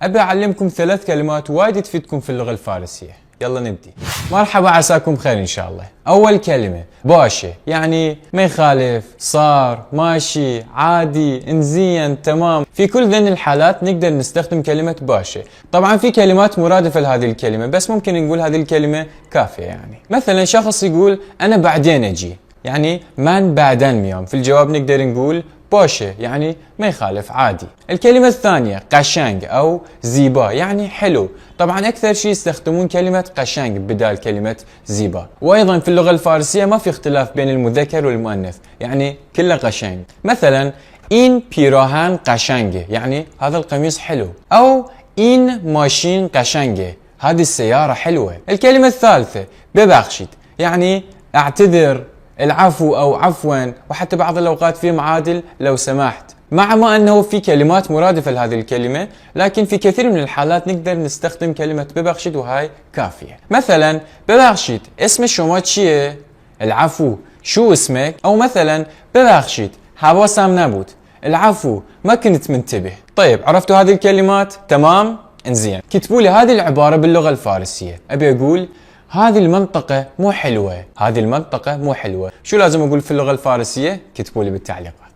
أبي أعلمكم 3 كلمات وايد تفيدكم في اللغة الفارسية. يلا نبدي. مرحبا، عساكم بخير إن شاء الله. أول كلمة باشا، يعني ما يخالف، صار، ماشي، عادي، انزين، تمام. في كل ذن الحالات نقدر نستخدم كلمة باشا. طبعا في كلمات مرادفة لهذه الكلمة، بس ممكن نقول هذه الكلمة كافية. يعني مثلا شخص يقول أنا بعدين أجي، يعني من بعدين ميوم. في الجواب نقدر نقول باشا، يعني ما يخالف، عادي. الكلمة الثانية قشنج أو زيبا، يعني حلو. طبعا أكثر شيء يستخدمون كلمة قشنج بدال كلمة زيبا. وأيضا في اللغة الفارسية ما في اختلاف بين المذكر والمؤنث، يعني كله قشنج. مثلا إن بيراهن قشنجه، يعني هذا القميص حلو. أو إن ماشين قشنجه، هذه السيارة حلوة. الكلمة الثالثة ببخشت، يعني اعتذر، العفو أو عفوا، وحتى بعض الأوقات في معادل لو سمحت. مع ما أنه في كلمات مرادفة لهذه الكلمة، لكن في كثير من الحالات نقدر نستخدم كلمة ببخشت وهاي كافية. مثلا ببخشت اسم شما چیه؟ العفو، شو اسمك؟ أو مثلا ببخشت حواسم نبود، العفو ما كنت منتبه. طيب عرفتوا هذه الكلمات؟ تمام؟ انزين، كتبوا لي هذه العبارة باللغة الفارسية. أبي أقول هذه المنطقة مو حلوة، هذه المنطقة مو حلوة. شو لازم أقول في اللغة الفارسية؟ كتبوا لي بالتعليقات.